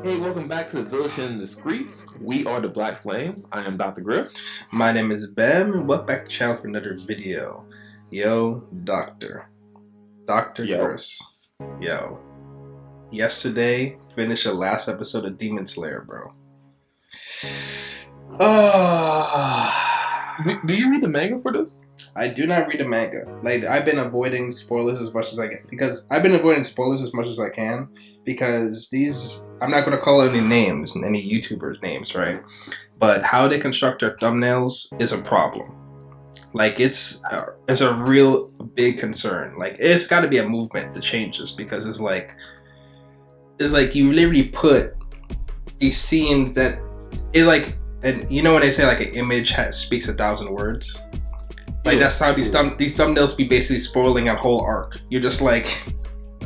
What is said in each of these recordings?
Hey, welcome back to the Village and the Griffs. We are the Black Flames. I am Dr. Griffs. My name is Bam, and welcome back to the channel for another video. Yo, Dr. Griffs. Yo. Yesterday, finished the last episode of Demon Slayer, bro. Do you read the manga for this? I do not read the manga. I've been avoiding spoilers as much as I can because I'm not going to call any names, any YouTubers' names, right? But how they construct their thumbnails is a problem. It's a real big concern. It's got to be a movement to change this because it's like you literally put these scenes that and you know when they say an image speaks 1,000 words. That's how these thumbnails be basically spoiling a whole arc. You're just like,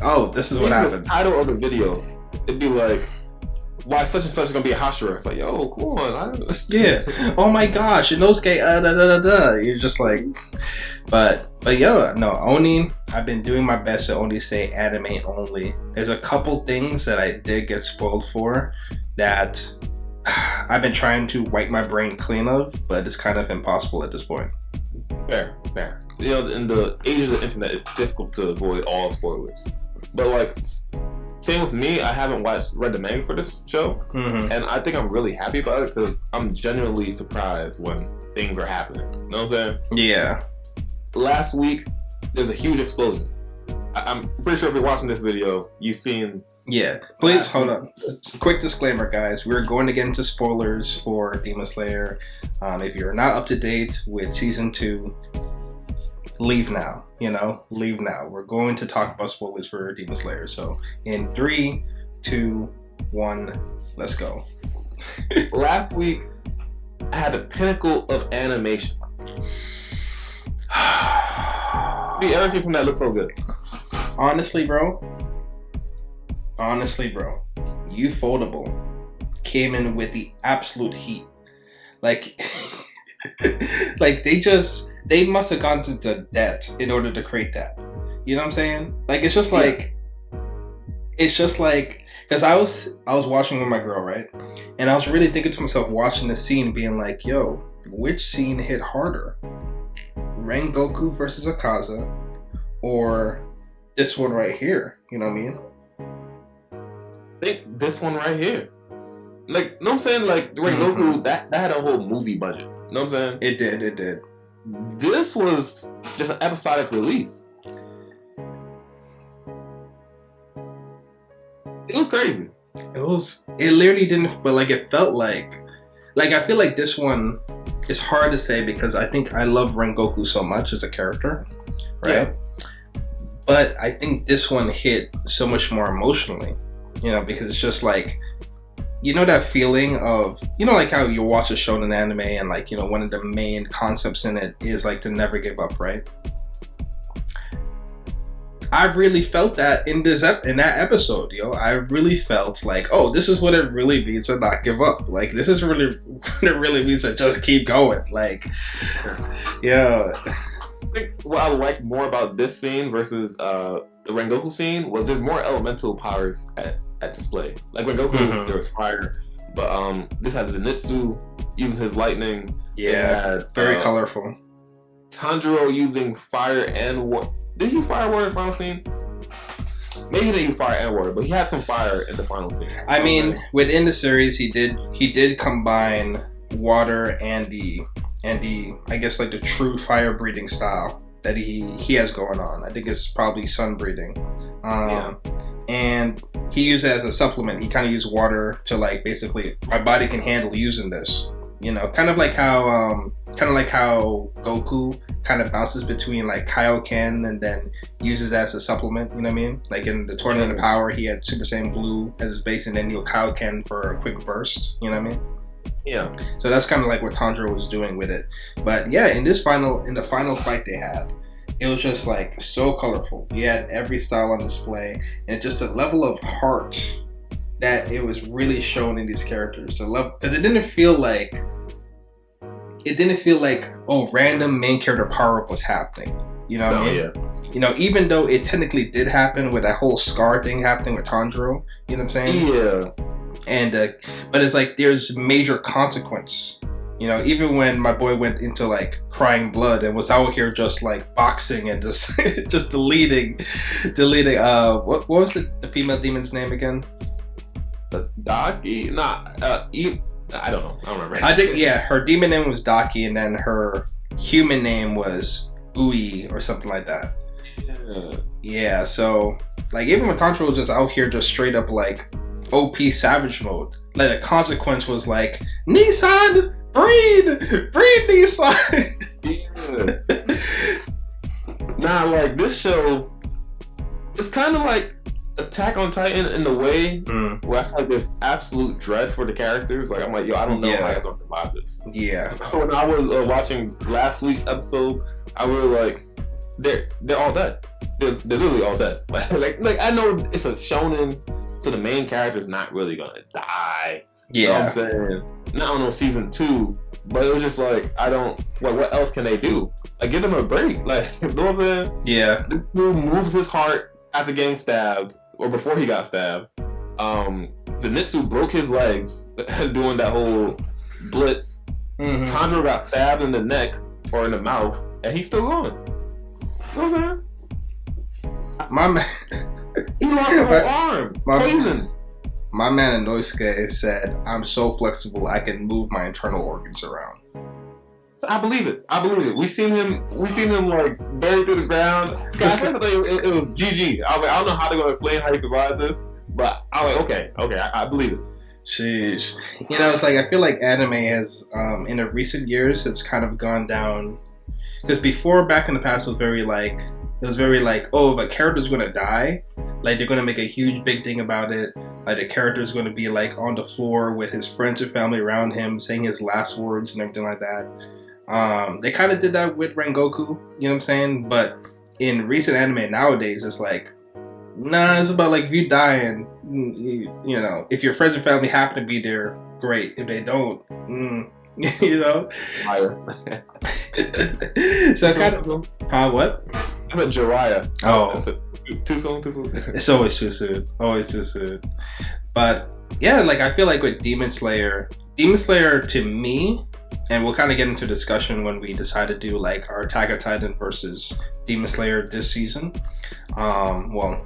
oh, this is what happens. The title of the video, it'd be like, why such and such is gonna be a Hashira. It's like, yo, come on. Yeah. Oh my gosh, Inosuke, da da da da. You're just like, but yo, no, Oni. I've been doing my best to only say anime only. There's a couple things that I did get spoiled for that I've been trying to wipe my brain clean of, but it's kind of impossible at this point. Fair. You know, in the age of the internet, it's difficult to avoid all spoilers. But same with me, I haven't read the manga for this show, and I think I'm really happy about it because I'm genuinely surprised when things are happening. You know what I'm saying? Yeah. Last week, there's a huge explosion. I'm pretty sure if you're watching this video, you've seen. Yeah, please hold on. Quick disclaimer, guys. We're going to get into spoilers for Demon Slayer. If you're not up to date with season 2, leave now. Leave now. We're going to talk about spoilers for Demon Slayer. So, in 3, 2, 1, let's go. Last week, I had the pinnacle of animation. The everything from that looks so good. Honestly, bro, Ufotable came in with the absolute heat. They must have gone to debt in order to create that. You know what I'm saying? Because I was watching with my girl, right? And I was really thinking to myself watching the scene, being like, yo, which scene hit harder? Rengoku versus Akaza, or this one right here? You know what I mean? I think this one right here. Know what I'm saying? Rengoku, that had a whole movie budget. Know what I'm saying? It did. This was just an episodic release. It was crazy. It literally didn't, but it felt like I feel like this one is hard to say because I think I love Rengoku so much as a character, right? Yeah. But I think this one hit so much more emotionally. Because it's just that feeling of, how you watch a shonen anime and one of the main concepts in it is to never give up, right? I really felt that in that episode, I really felt oh, this is what it really means to not give up. This is really what it really means to just keep going. Yeah. I think what I like more about this scene versus the Rengoku scene was there's more elemental powers at display. Rengoku, there was fire, but this has Zenitsu using his lightning. Yeah, very colorful. Tanjiro using fire and water. Did he use fire and water in the final scene? Maybe he didn't use fire and water, but he had some fire in the final scene. I mean, within the series, he did combine water and the I guess the true fire breathing style that he has going on. I think it's probably sun breathing. And he used it as a supplement. He kind of used water to basically my body can handle using this. Kind of like how Goku kind of bounces between Kaioken and then uses that as a supplement. You know what I mean? In the Tournament of Power, he had Super Saiyan Blue as his base, and then he'll Kaioken for a quick burst. You know what I mean? Yeah. So that's kind of what Tanjiro was doing with it. But yeah, in the final fight they had, it was just so colorful. You had every style on display, and just a level of heart that it was really shown in these characters. Because it didn't feel like random main character power up was happening. You know what I mean? Yeah. Even though it technically did happen with that whole Scar thing happening with Tanjiro. You know what I'm saying? Yeah. And but it's like there's major consequence. You know, even when my boy went into like crying blood and was out here just like boxing and just just deleting. What was the female demon's name again? Daki? I don't know. I don't remember. I think her demon name was Daki, and then her human name was Ui or something like that. Yeah. So like even when Tanjiro was just out here just straight up like OP savage mode, like the consequence was like Nissan. Breed Nissan. Nah, like this show, it's kind of like Attack on Titan in the way where I feel like there's absolute dread for the characters. Like I'm like, yo, I don't know how I'm gonna survive this. Yeah. When I was watching last week's episode, I was like, they're all dead. They're literally all dead. Like I know it's a shonen, so the main character's not really gonna die. Yeah. You know what I'm saying? Not on season 2, but it was just like, what else can they do? Like, give them a break. Like, you know what I'm saying? Yeah. This dude moved his heart after getting stabbed, or before he got stabbed. Zenitsu broke his legs doing that whole blitz. Tanjiro got stabbed in the neck, or in the mouth, and he's still going. You know what I'm saying? My man. He lost a whole arm. Poison. My man Inosuke said, "I'm so flexible, I can move my internal organs around." So I believe it. We seen him like buried through the ground. It was GG. I was like, I don't know how they're gonna explain how he survived this, but I was like, okay, I believe it. Sheesh. You know, it's like I feel like anime has, in the recent years, has kind of gone down. Because before, back in the past, it was very like, oh, if a character's gonna die, like they're gonna make a huge big thing about it. Like the character's gonna be like on the floor with his friends and family around him, saying his last words and everything like that. They kind of did that with Rengoku, you know what I'm saying? But in recent anime nowadays, it's like, nah, it's about like if you die and you know, if your friends and family happen to be there, great. If they don't, you know. So kind of, what? I'm a Jiraiya. Oh, too soon. It's always too soon. But yeah, like I feel like with Demon Slayer to me, and we'll kind of get into discussion when we decide to do like our Attack on Titan versus Demon Slayer this season. Well,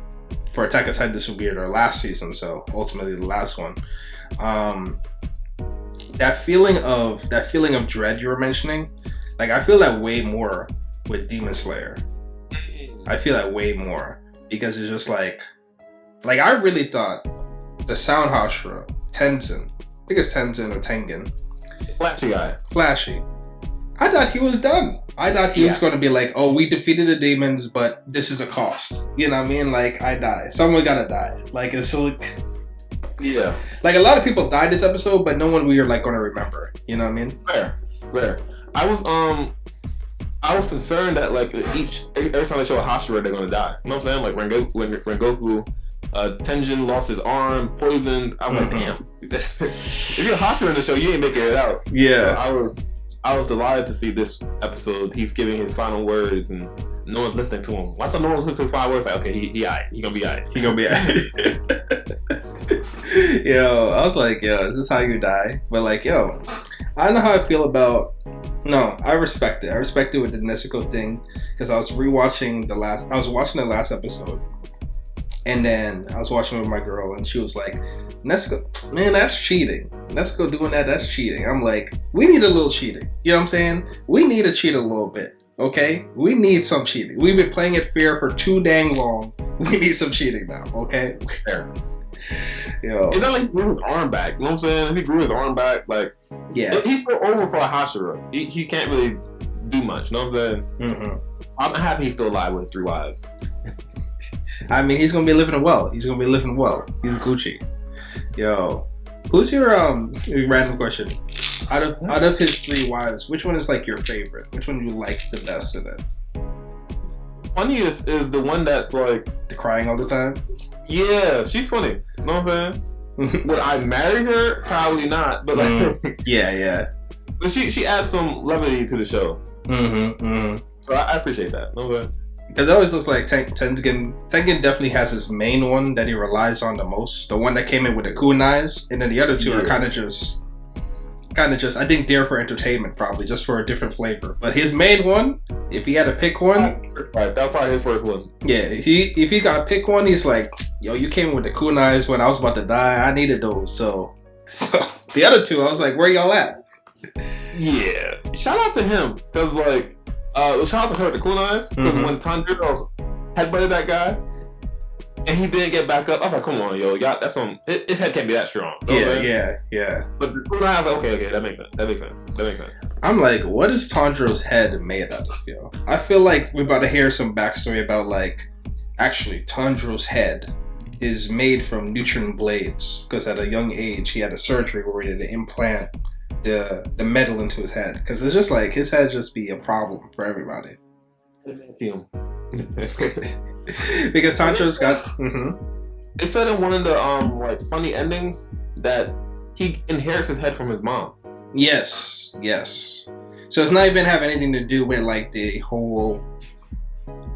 for Attack on Titan, this will be our last season, so ultimately the last one. That feeling of dread you were mentioning, like I feel that way more with Demon Slayer. I feel that way more because it's just like I really thought the Sound Hashira, Tenzin, I think it's Tenzin or Tengen, Flashy. I thought he was done. I thought he was going to be like, oh, we defeated the demons, but this is a cost. You know what I mean? Like, I die. Someone gotta die. Like, it's like... Yeah. Like, a lot of people died this episode, but no one we are, like, going to remember. You know what I mean? Fair. I was concerned that, like, every time they show a Hashira, they're going to die. You know what I'm saying? Like, Rengoku, Tenjin lost his arm, poisoned. I'm like, damn. If you're a Hashira in the show, you ain't making it out. Yeah. So I was delighted to see this episode. He's giving his final words, and no one's listening to him. Once no one's listening to his final words, like, okay, he alright. He gonna be alright. Yo, I was like, yo, is this how you die? But like, yo, I don't know how I feel about. No, I respect it. I respect it with the Nezuko thing because I was watching the last episode, and then I was watching with my girl, and she was like, Nezuko, man, that's cheating. Nezuko doing that's cheating. I'm like, we need a little cheating. You know what I'm saying? We need to cheat a little bit, okay? We need some cheating. We've been playing it fair for too dang long. We need some cheating now, okay? Fair. Yo. It's not like he grew his arm back. You know what I'm saying? If he grew his arm back, like, yeah, he's still over for a Hashira. He can't really do much. You know what I'm saying? I'm happy he's still alive with his 3 wives. I mean, he's gonna be living well. He's Gucci. Yo, who's your random question? Out of his 3 wives, which one is like your favorite? Which one you like the best in it? Funniest is the one that's like the crying all the time. Yeah, she's funny. You know what I'm saying? Would I marry her? Probably not. But like, yeah. But she adds some levity to the show. So I appreciate that. You know what I'm saying? Because it always looks like Tengen definitely has his main one that he relies on the most. The one that came in with the kunais, and then the other two are kind of just. I think there for entertainment, probably just for a different flavor. But his main one, if he had to pick one, right, that was probably his first one. Yeah, if he got to pick one, he's like, yo, you came with the kunais when I was about to die. I needed those. So the other two, I was like, where y'all at? Yeah, shout out to him because like, shout out to her, the kunais, because when Tanjiro headbutted that guy. And he didn't get back up. I was like, come on, yo. Y'all, that's some... His head can't be that strong. Yeah. But I was like, okay, that makes sense. I'm like, what is Tanjiro's head made out of, yo? I feel like we're about to hear some backstory about, like... Actually, Tanjiro's head is made from neutron blades. Because at a young age, he had a surgery where he had to implant the metal into his head. Because it's just like, his head just be a problem for everybody. Because Tanjiro's got. It said in one of the like funny endings that he inherits his head from his mom. Yes. So it's not even have anything to do with like the whole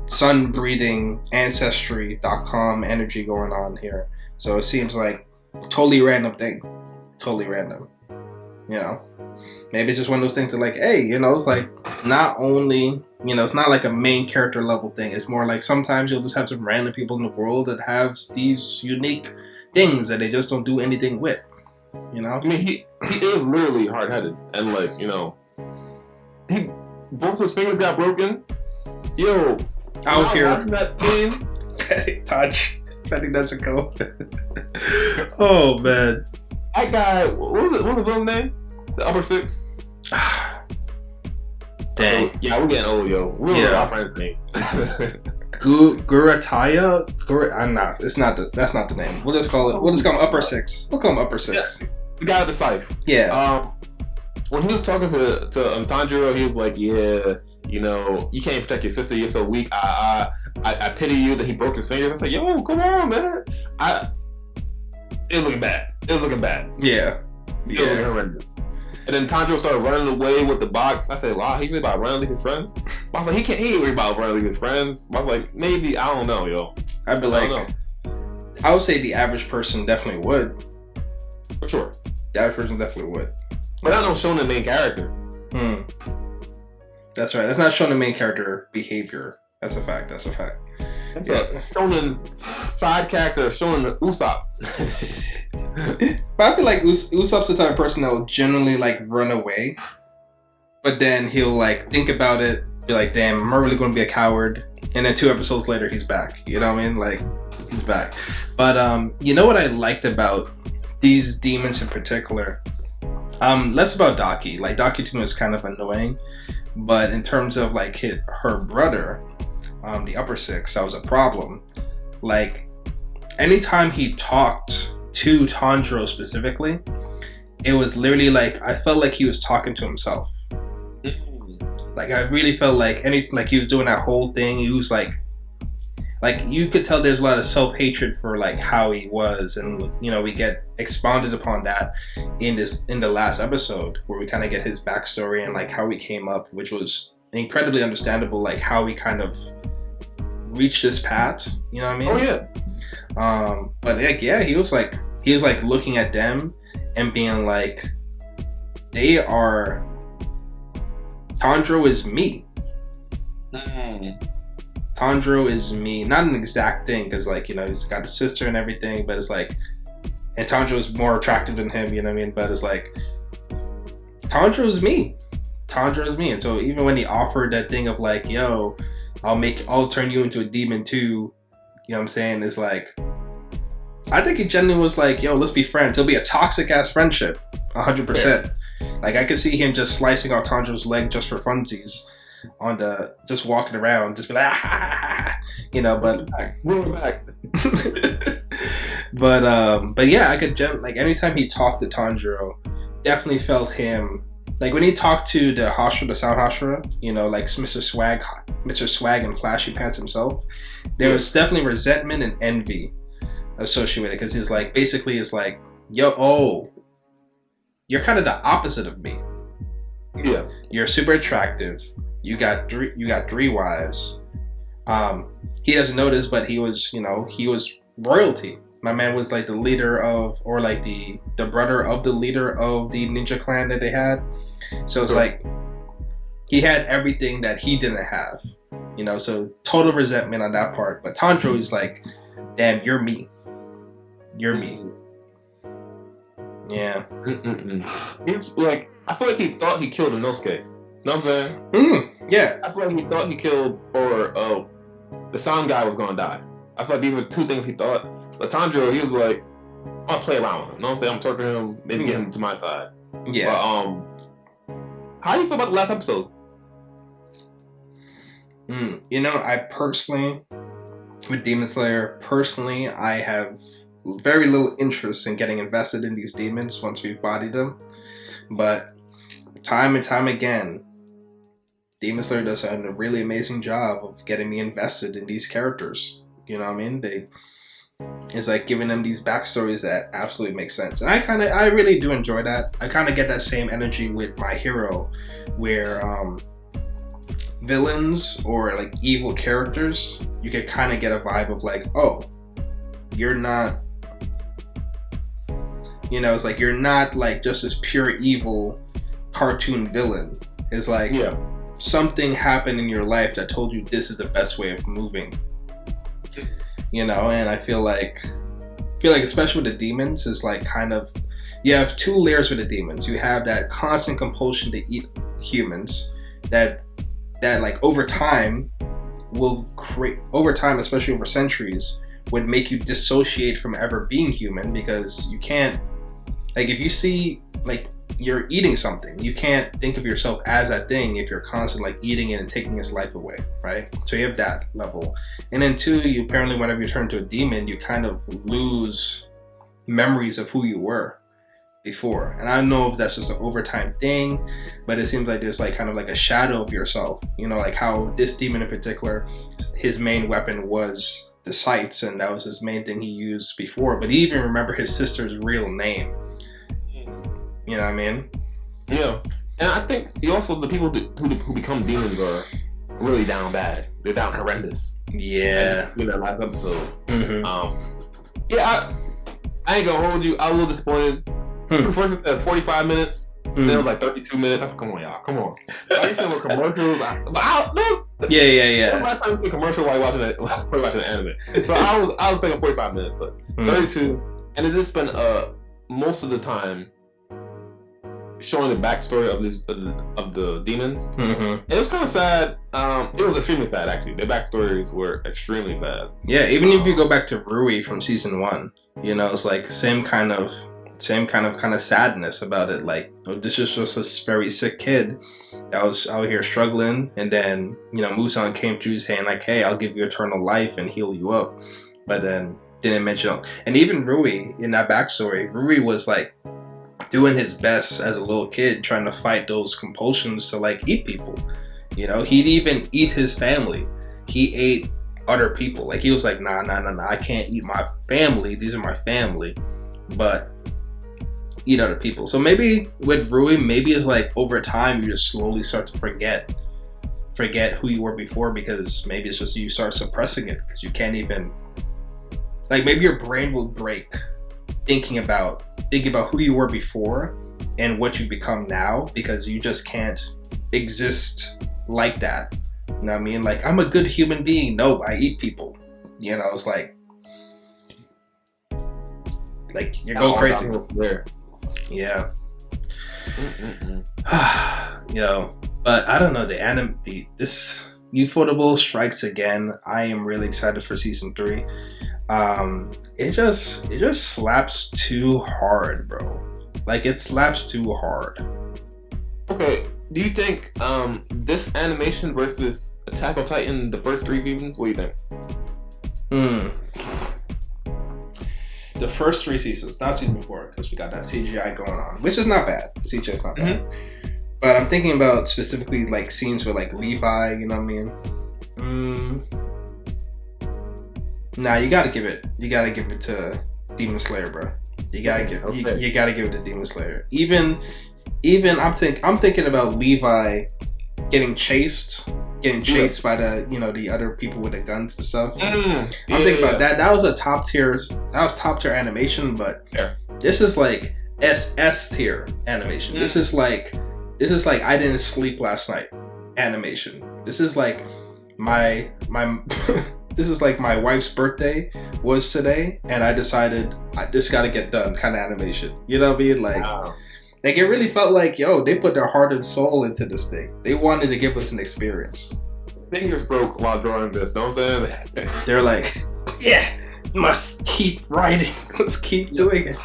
sun breeding ancestry.com energy going on here. So it seems like totally random thing, totally random. You know, maybe it's just one of those things that like, hey, you know, it's like not only. You know, it's not like a main character level thing. It's more like sometimes you'll just have some random people in the world that have these unique things that they just don't do anything with. You know? I mean, he is literally hard-headed. And, like, you know, both his fingers got broken. Yo. Out here. That thing. Touch. I think that's a code. Oh, man. That guy, what was the villain name? The Upper Six? Dang. Yeah, we're getting old, yo. We're our friends' names. Gurataya? I'm not. It's not. That's not the name. We'll just call it. We'll just call him Upper Six. We'll call him Upper Six. Yeah. The guy with the scythe. Yeah. When he was talking to Tanjiro, he was like, "Yeah, you know, you can't protect your sister. You're so weak. I pity you." That he broke his fingers. I was like, "Yo, come on, man." It was looking bad. Yeah. It was looking horrendous. And then Tanjiro started running away with the box. I said, wow, he really about running to leave his friends? I was like, he ain't really about running to leave his friends. I was like, maybe, I don't know, yo. I'd be like, I would say the average person definitely would. For sure. The average person definitely would. But I don't show the main character. That's right. That's not showing the main character behavior. That's a fact. That's a shonen side character, showing the Usopp. But I feel like Usopp's the type of person that will generally like run away, but then he'll like think about it, be like, "Damn, am I really going to be a coward?" And then 2 episodes later, he's back. You know what I mean? Like, he's back. But you know what I liked about these demons in particular? Less about Daki. Like Daki to me was kind of annoying, but in terms of like her brother. The Upper Six, that was a problem. Like, anytime he talked to Tanjiro specifically, it was literally like, I felt like he was talking to himself. Like, I really felt like he was doing that whole thing. He was like you could tell there's a lot of self-hatred for like how he was, and you know, we get expounded upon that in the last episode where we kind of get his backstory and like how he came up, which was incredibly understandable, like how he kind of reached this path, you know what I mean? Oh yeah. But like, yeah, he was like looking at them and being like, Tanjiro is me. Tanjiro is me. Not an exact thing, because like, you know, he's got a sister and everything, but it's like, and Tanjiro is more attractive than him, you know what I mean? But it's like, Tanjiro is me. And so even when he offered that thing of like, yo, I'll turn you into a demon too, you know what I'm saying? It's like, I think he genuinely was like, yo, let's be friends. It'll be a toxic ass friendship, 100%. Like, I could see him just slicing out Tanjiro's leg just for funsies, just walking around, just be like, you know. But we're back. but yeah, I could like anytime he talked to Tanjiro, definitely felt him. Like when he talked to the Sound Hashira, you know, like Mr. Swag and Flashy Pants himself, there was definitely resentment and envy associated with it, because he's like, basically it's like, yo, you're kind of the opposite of me. Yeah. You're super attractive. You got 3 wives. He doesn't know this, but he was royalty. My man was like the leader of, or like the brother of the leader of the ninja clan that they had. So it's like he had everything that he didn't have, so total resentment on that part. But Tanjiro is like, damn, you're me. You're me. Yeah. It's like, I feel like he thought he killed Inosuke. You know what I'm saying? Yeah. I feel like he thought he killed, or the sound guy was gonna die. I feel like these were two things he thought. But Tanjiro, he was like, I'm gonna play around with him. You know what I'm saying? I'm torturing him, maybe get him to my side. Yeah. But, how do you feel about the last episode? I personally, with Demon Slayer, I have very little interest in getting invested in these demons once we've bodied them. But time and time again, Demon Slayer does a really amazing job of getting me invested in these characters. You know what I mean? It's like giving them these backstories that absolutely make sense. And I really do enjoy that. I kind of get that same energy with My Hero, where villains or like evil characters, you can kind of get a vibe of like, oh, you're not, it's like you're not like just this pure evil cartoon villain. It's like something happened in your life that told you this is the best way of moving. And I feel like especially with the demons, is like kind of, you have two layers with the demons. You have that constant compulsion to eat humans that like over time, especially over centuries, would make you dissociate from ever being human, because you can't, like, if you see like you're eating something, you can't think of yourself as that thing if you're constantly like eating it and taking its life away, right? So you have that level. And then two, you apparently, whenever you turn to a demon, you kind of lose memories of who you were before. And I don't know if that's just an overtime thing, but it seems like there's like kind of like a shadow of yourself, like how this demon in particular, his main weapon was the sights, and that was his main thing he used before, but he even remember his sister's real name. You know what I mean? Yeah. And I think also the people who become demons are really down bad. They're down horrendous. Yeah. In that last episode. Yeah, I ain't gonna hold you. I was a little disappointed. First it said 45 minutes. Then it was like 32 minutes. I said, come on, y'all. Come on. I used to have commercials. Yeah. Last time you commercial while watching the anime. So I was thinking 45 minutes, but 32. And it did spend most of the time showing the backstory of the demons. It was kind of sad. It was extremely sad, actually. Their backstories were extremely sad. Yeah, even if you go back to Rui from season 1, it's like same kind of sadness about it. Like, this is just this very sick kid that was out here struggling, and then Musan came through saying like, hey, I'll give you eternal life and heal you up, but then didn't mention. And even Rui, in that backstory, Rui was like doing his best as a little kid, trying to fight those compulsions to like eat people. He'd even eat his family. He ate other people. Like, he was like, nah, I can't eat my family. These are my family, but eat other people. So maybe with Rui, maybe it's like over time you just slowly start to forget who you were before, because maybe it's just you start suppressing it because you can't even, like, maybe your brain will break thinking about who you were before and what you've become now, because you just can't exist like that. You know what I mean? Like, I'm a good human being. No, I eat people. It's like you go crazy. Yeah. But I don't know, this Ufotable strikes again. I am really excited for season 3. It just slaps too hard, bro. Like, it slaps too hard. Okay, do you think this animation versus Attack on Titan, the first 3 seasons, what do you think? The first 3 seasons, not season 4, because we got that CGI going on, which is not bad. CGI is not bad. But I'm thinking about specifically like scenes with like Levi, you know what I mean? Nah, you gotta give it to Demon Slayer, bro. You gotta give it to Demon Slayer. Even I'm thinking about Levi getting chased getting chased by the other people with the guns and stuff. I'm thinking about that. That was a top tier animation, but this is like SS tier animation. This is like I didn't sleep last night animation. This is like my this is like my wife's birthday was today, and I decided this got to get done kind of animation. You know what I mean? Like, like it really felt like, yo, they put their heart and soul into this thing. They wanted to give us an experience. Fingers broke while drawing this. Know what I'm saying? They're like, yeah, must keep writing, must keep doing it.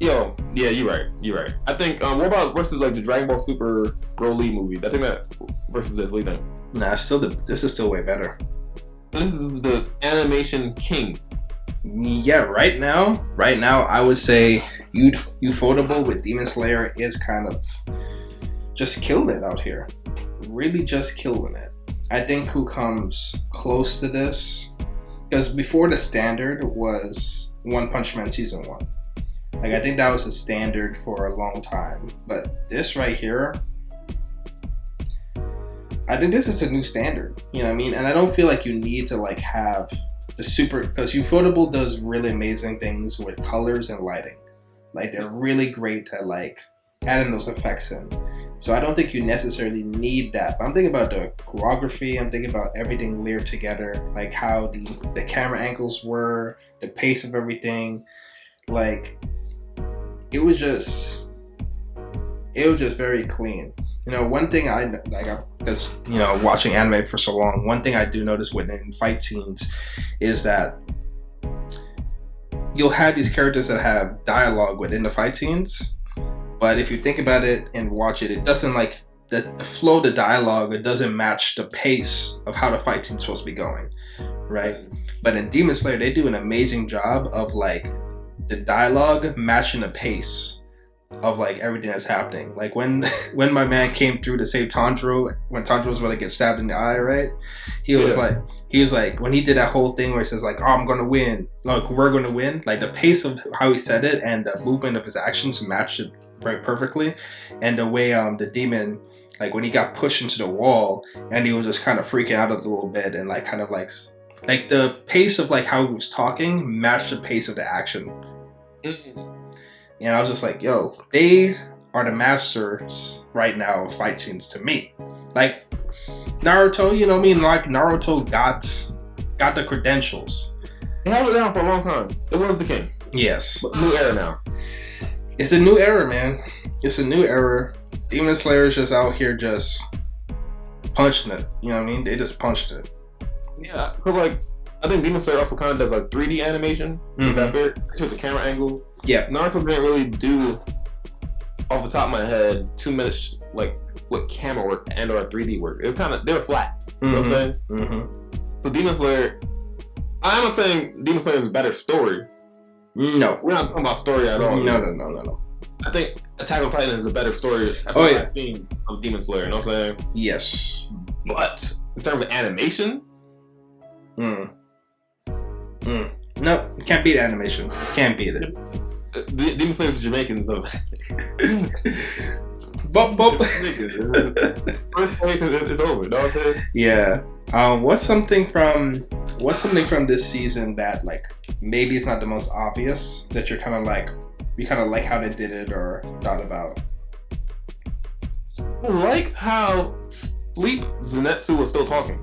Yo, yeah, you're right. I think, what about versus like the Dragon Ball Super Broly movie? I think that versus this, what do you think? Nah, this is still way better. This is the animation king. Yeah, right now, I would say Ufotable with Demon Slayer is kind of just killing it out here. Really just killing it. I think who comes close to this, because before the standard was One Punch Man Season 1. Like, I think that was a standard for a long time. But this right here, I think this is a new standard. You know what I mean? And I don't feel like you need to like have the super, because Ufotable does really amazing things with colors and lighting. Like, they're really great at like adding those effects in. So I don't think you necessarily need that. But I'm thinking about the choreography. I'm thinking about everything layered together, like how the camera angles were, the pace of everything. Like, it was just very clean. You know, one thing because, you know, watching anime for so long, one thing I do notice within fight scenes is that you'll have these characters that have dialogue within the fight scenes, but if you think about it and watch it, it doesn't like the flow of the dialogue, it doesn't match the pace of how the fight scene's supposed to be going, right? But in Demon Slayer, they do an amazing job of like the dialogue matching the pace of like everything that's happening. Like when my man came through to save Tanjiro, when Tanjiro was about to get stabbed in the eye, right? He was like when he did that whole thing where he says like, "Oh, I'm gonna win," like we're gonna win. Like the pace of how he said it and the movement of his actions matched it very perfectly. And the way the demon, like when he got pushed into the wall and he was just kind of freaking out a little bit and like kind of like the pace of like how he was talking matched the pace of the action. And I was just like, yo, they are the masters right now of fight scenes to me. Like Naruto, you know what I mean? Like Naruto got the credentials. He held it down for a long time. It was the king. Yes. But new era now. It's a new era, man. It's a new era. Demon Slayer is just out here just punching it. You know what I mean? They just punched it. Yeah, because like, I think Demon Slayer also kind of does like 3D animation. Is that fair? With the camera angles. Yeah. Naruto didn't really do, off the top of my head, too much like with camera work and or 3D work. It was kind of, they were flat. You know what I'm saying? So Demon Slayer, I'm not saying Demon Slayer is a better story. No. We're not talking about story at all. No. I think Attack on Titan is a better story. That's what I've seen of Demon Slayer. You know what I'm saying? Yes. But in terms of animation, no, can't beat animation. Can't beat it. Demon Slayer is Jamaican, so bump. First wave is over. You know what I'm saying? Yeah. What's something from this season that like maybe it's not the most obvious that you're kind of like how they did it or thought about? I like how Sleep Zenitsu was still talking.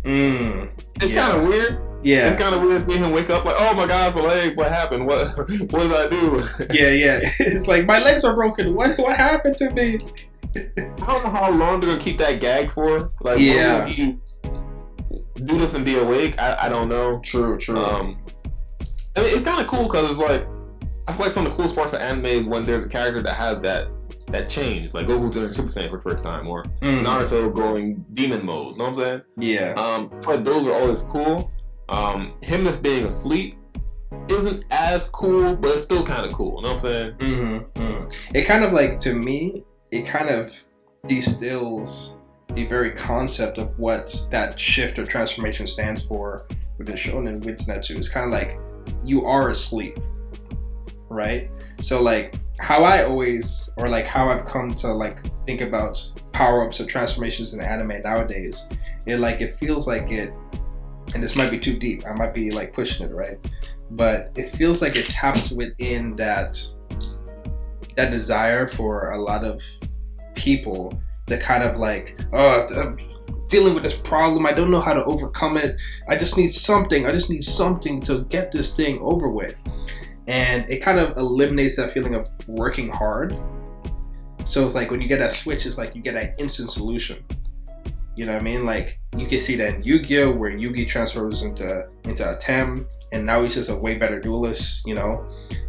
It's kind of weird. Yeah, it's kind of weird seeing him wake up like, oh my god, my legs, what happened? What did I do? Yeah. It's like, my legs are broken. What happened to me? I don't know how long they're gonna keep that gag for. Like, when will he do this and be awake? I don't know. True. I mean, it's kind of cool because it's like, I feel like some of the coolest parts of anime is when there's a character that has that change, like Goku doing Super Saiyan for the first time, or Naruto going demon mode. You know what I'm saying? Yeah. But those are always cool. Him just being asleep isn't as cool, but it's still kind of cool. You know what I'm saying? It kind of like, to me, it kind of distills the very concept of what that shift or transformation stands for with the shonen with Zenitsu. It's kind of like, you are asleep, right? So like, how I always, or like how I've come to like think about power-ups or transformations in anime nowadays, it feels like it, and this might be too deep, I might be like pushing it, right? But it feels like it taps within that desire for a lot of people to kind of like, oh, I'm dealing with this problem, I don't know how to overcome it, I just need something to get this thing over with. And it kind of eliminates that feeling of working hard. So it's like when you get that switch, it's like you get an instant solution. You know what I mean? Like you can see that in Yu-Gi-Oh! Where Yugi transfers into a Tem, and now he's just a way better duelist, you know?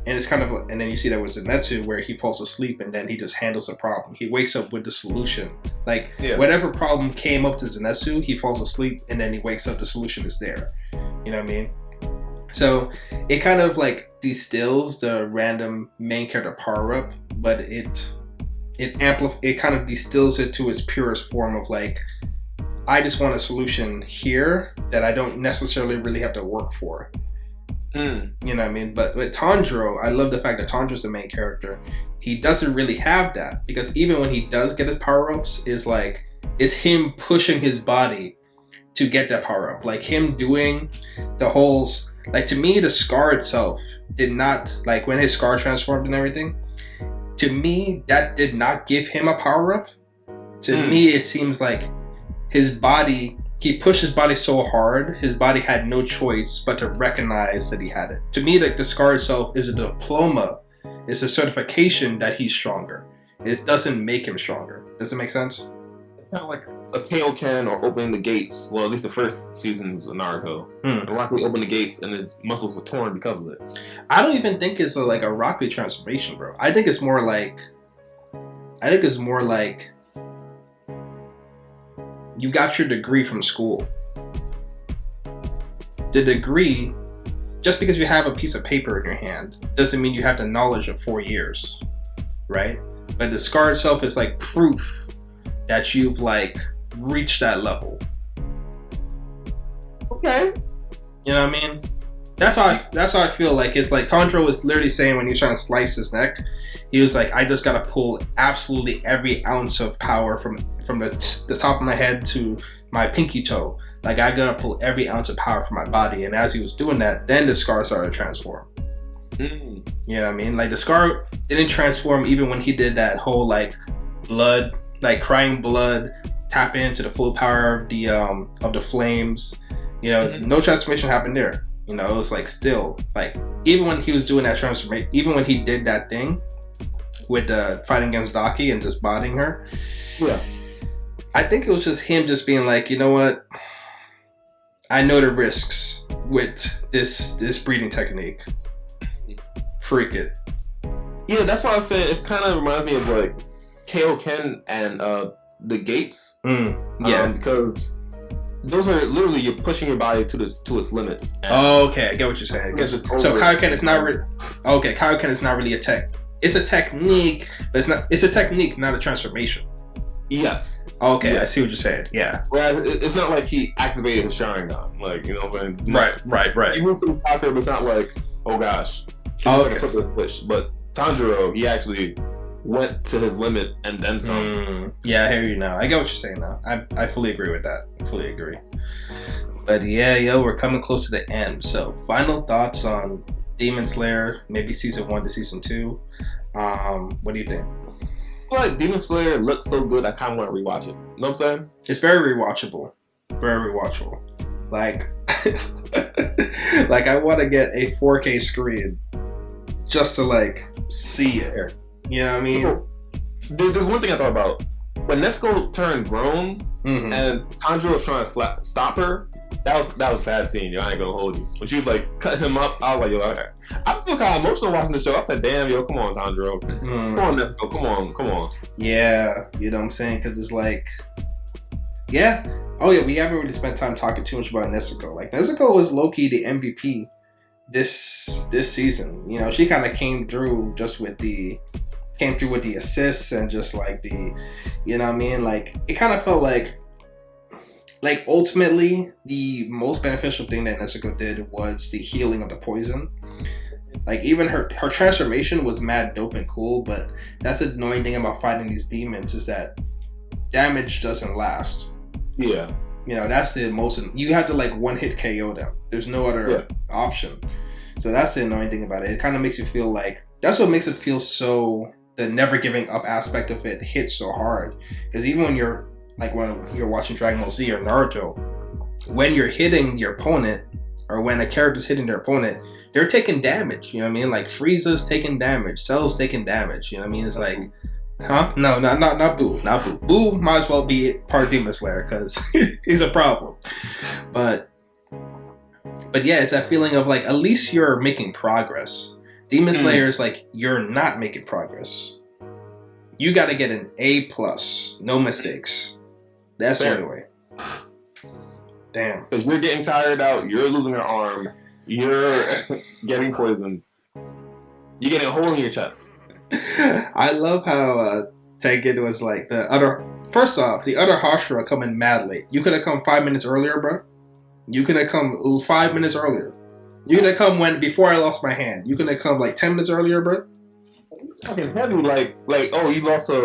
And it's kind of, and then you see that with Zenitsu where he falls asleep and then he just handles the problem. He wakes up with the solution. Like whatever problem came up to Zenitsu, he falls asleep and then he wakes up, the solution is there. You know what I mean? So it kind of like distills the random main character power up, but it kind of distills it to its purest form of like, I just want a solution here that I don't necessarily really have to work for. You know what I mean? But with Tanjiro, I love the fact that Tanjiro's the main character. He doesn't really have that, because even when he does get his power ups, it's him pushing his body to get that power up. Like him doing the whole, like to me, the scar itself did not, like when his scar transformed and everything, to me, that did not give him a power up. To me, it seems like his body, he pushed his body so hard, his body had no choice but to recognize that he had it. To me, like the scar itself is a diploma, it's a certification that he's stronger. It doesn't make him stronger. Does it make sense? It's kind of like a Kaioken or opening the gates. Well, at least the first seasons of Naruto. And Rock Lee opened the gates and his muscles were torn because of it. I don't even think it's like a Rock Lee transformation, bro. I think it's more like you got your degree from school. The degree, just because you have a piece of paper in your hand, doesn't mean you have the knowledge of 4 years, right? But the scar itself is like proof that you've like reached that level. Okay. You know what I mean? That's how I feel. Like it's like Tanjiro was literally saying when he was trying to slice his neck, he was like, I just gotta pull absolutely every ounce of power from the top of my head to my pinky toe. Like I gotta pull every ounce of power from my body. And as he was doing that, then the scar started to transform. You know what I mean? Like the scar didn't transform even when he did that whole like blood, like crying blood, tap into the full power of the flames. You know, no transformation happened there. You know, it was like still, like, even when he was doing that transformation, even when he did that thing with the fighting against Daki and just bodying her, I think it was just him just being like, you know what, I know the risks with this breeding technique. Freak it. Yeah, that's why I said it's kind of reminds me of like Kaioken and the gates. Because those are literally, you're pushing your body to its limits. Oh, okay, I get what you're saying. So Kaioken is not really Kaioken is not really a tech. It's a technique, but it's a technique, not a transformation. Yes. Okay, yes. I see what you're saying. Yeah. Well, it's not like he activated his Sharingan, like, you know what I'm saying? Right. He moved through Chakra, but it's not like, oh gosh. Okay. Like a switch. But Tanjiro, he actually went to his limit and then some. Yeah, I hear you now. I get what you're saying now. I fully agree with that. I fully agree. But yeah, we're coming close to the end. So final thoughts on Demon Slayer, maybe season 1 to season 2. What do you think? Like Demon Slayer looks so good, I kind of want to rewatch it. You know what I'm saying? It's very rewatchable. Very rewatchable. Like, like I want to get a 4K screen just to like see it. You know what I mean? There's one thing I thought about. When Nezuko turned grown and Tanjiro was trying to stop her, that was a sad scene, yo. I ain't gonna hold you. When she was like cutting him up, I was like, yo, I'm still kind of emotional watching the show. I said, damn, yo, come on, Tanjiro. Come on, Nezuko, come on. Yeah, you know what I'm saying? Because it's like, yeah. Oh yeah, we haven't really spent time talking too much about Nezuko. Like Nezuko was low-key the MVP this season. You know, she kind of came through with the assists and just like the, you know what I mean? Like it kind of felt like ultimately the most beneficial thing that Nezuko did was the healing of the poison. Like even her transformation was mad dope and cool, but that's the annoying thing about fighting these demons is that damage doesn't last. Yeah. That's the most. You have to like one hit KO them. There's no other option. So that's the annoying thing about it. It kind of makes you feel like that's what makes it feel so. The never giving up aspect of it hits so hard because even when you're watching Dragon Ball Z or Naruto, when you're hitting your opponent or when a character's hitting their opponent, they're taking damage. You know what I mean? Like Frieza's taking damage, Cell's taking damage. You know what I mean? It's like, huh? No, not Boo, not Boo. Boo might as well be part of Demon Slayer because he's a problem. But yeah, it's that feeling of like at least you're making progress. Demon Slayer is like you're not making progress. You got to get an A+, no mistakes. That's the only way. Damn. Because you're getting tired out, you're losing your arm, you're getting poisoned, you're getting a hole in your chest. I love how Tengen was like the other. First off, the other Hashira coming mad late. You could have come 5 minutes earlier, bro. You could have come 5 minutes earlier. You could have come before I lost my hand. You could have come like 10 minutes earlier, bro. It's fucking heavy. Like, oh, you lost a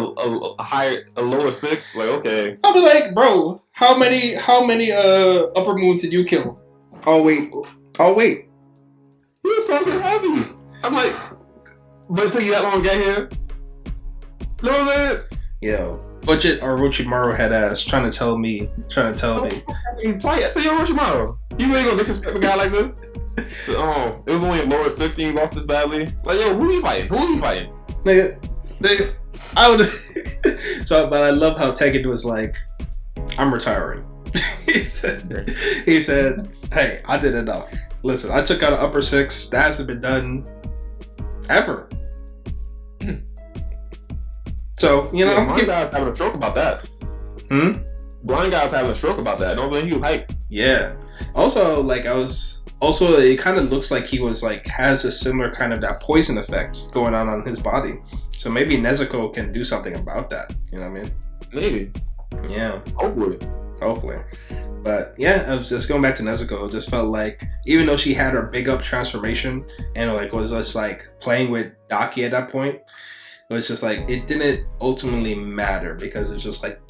lower 6. Like, okay. I'll be like, bro, how many upper moons did you kill? Oh wait. He was fucking heavy. I'm like, but it took you that long to get here. You know what I'm saying? Yo, budget Orochimaru head ass trying to tell me. I said, yo, Orochimaru, you really gonna disrespect a guy like this? So, it was only a lower 6 and you lost this badly. Like, yo, who are you fighting? Nigga, I would. So, but I love how Tekken was like, I'm retiring. he said, hey, I did enough. Listen, I took out an upper 6. That hasn't been done ever. So, I'm Blind guy was having a stroke about that. Blind guy was having a stroke about that. Don't say he was hyped. Yeah. Also, it kind of looks like he was like has a similar kind of that poison effect going on his body. So maybe Nezuko can do something about that. You know what I mean? Maybe. Yeah. Hopefully. But yeah, I was just going back to Nezuko. It just felt like even though she had her big up transformation and like was just like playing with Daki at that point, it was just like it didn't ultimately matter because it's just like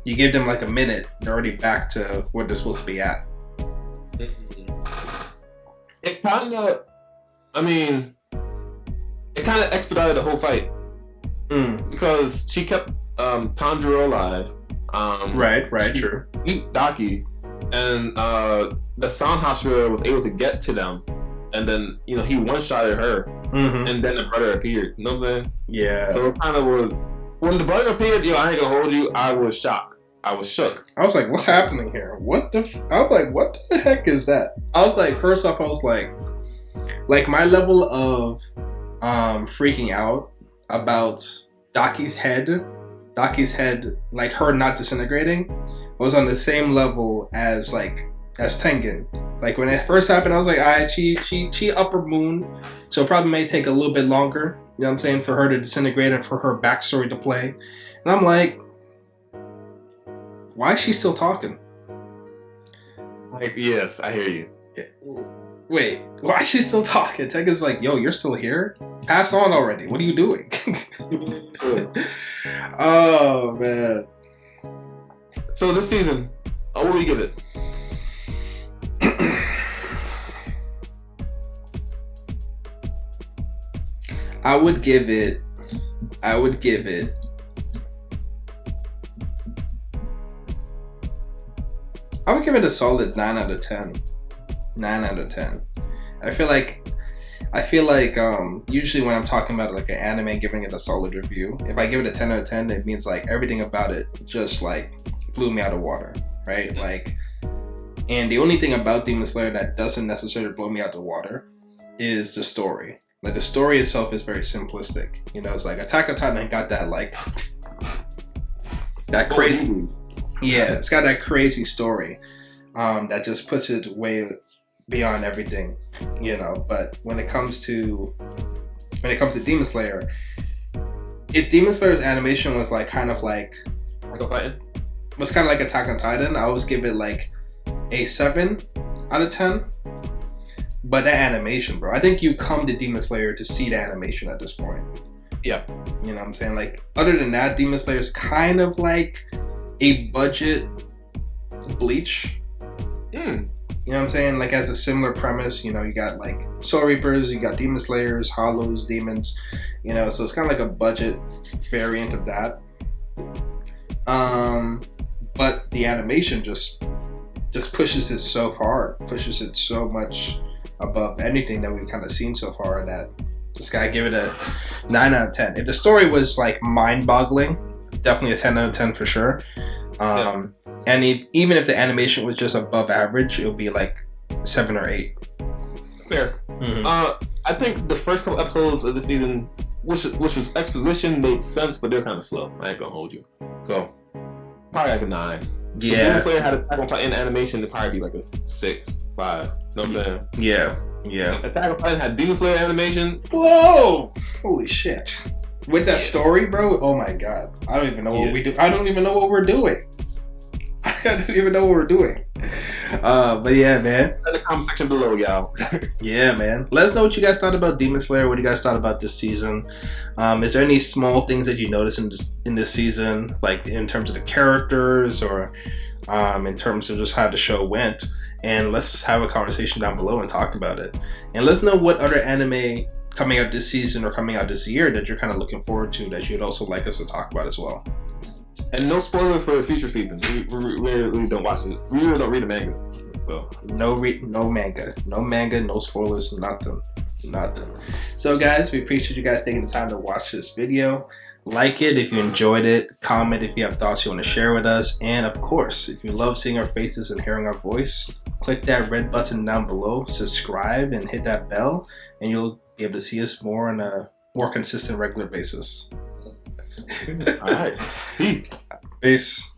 you give them like a minute, they're already back to where they're supposed to be at. It kind of expedited the whole fight. Because she kept Tanjiro alive. Right, true. Beat Daki, and the Sound Hashira was able to get to them, and then he one-shotted her, and then the brother appeared. You know what I'm saying? Yeah. So it kind of was when the brother appeared. I ain't gonna hold you. I was shocked. I was shook. I was like, "What's happening here? I was like, "What the heck is that?" I was like, first off, I was like my level of freaking out about Daki's head, like her not disintegrating, was on the same level as Tengen. Like when it first happened, I was like, alright, she upper moon, so it probably may take a little bit longer. You know what I'm saying, for her to disintegrate and for her backstory to play. And I'm like, why is she still talking? Like, yes, I hear you. Wait, why is she still talking? Tengen's like, yo, you're still here? Pass on already. What are you doing? Oh, man. So this season, what do you give it? I would give it I would give it a solid 9 out of 10. 9 out of 10. I feel like usually when I'm talking about like an anime, giving it a solid review, if I give it a 10 out of 10, it means like everything about it just like blew me out of water, right? Like, and the only thing about Demon Slayer that doesn't necessarily blow me out the water is the story. Like the story itself is very simplistic. It's like Attack on Titan got that like that crazy. Yeah, it's got that crazy story that just puts it way beyond everything, But when it comes to Demon Slayer, if Demon Slayer's animation was like kind of like Attack on Titan, I always give it like a 7 out of 10. But that animation, bro. I think you come to Demon Slayer to see the animation at this point. Yeah. You know what I'm saying? Like, other than that, Demon Slayer is kind of like a budget Bleach. You know what I'm saying? Like, has a similar premise. You know, you got like Soul Reapers, you got Demon Slayers, Hollows, Demons. You know, so it's kind of like a budget variant of that. But the animation just pushes it so far, pushes it so much above anything that we've kind of seen so far. And that just gotta give it a 9 out of 10. If the story was like mind-boggling, definitely a 10 out of 10 for sure. And even if the animation was just above average, it would be like 7 or 8. Fair. I think the first couple episodes of the season, which was exposition, made sense, but they're kind of slow. I ain't gonna hold you. So probably like a 9. Yeah. If Demon Slayer had Attack on Titan animation, it'd probably be like a 6, 5. You know what I'm saying? Yeah. If Attack on Titan had Demon Slayer animation. Whoa! Holy shit! With that story, bro. Oh my god! I don't even know what we do. I don't even know what we're doing. I don't even know what we're doing. But yeah, man. In the comment section below, y'all. Yeah, man. Let us know what you guys thought about Demon Slayer. What you guys thought about this season? Is there any small things that you noticed in this season, like in terms of the characters or in terms of just how the show went? And let's have a conversation down below and talk about it. And let's know what other anime coming out this season or coming out this year that you're kind of looking forward to that you'd also like us to talk about as well. And no spoilers for the future season. We really don't watch it. We really don't read the manga. So. No manga. No manga, no spoilers, nothing. So guys, we appreciate you guys taking the time to watch this video. Like it if you enjoyed it. Comment if you have thoughts you want to share with us. And of course, if you love seeing our faces and hearing our voice, click that red button down below, subscribe, and hit that bell, and you'll be able to see us more on a more consistent, regular basis. All right. Peace. Peace.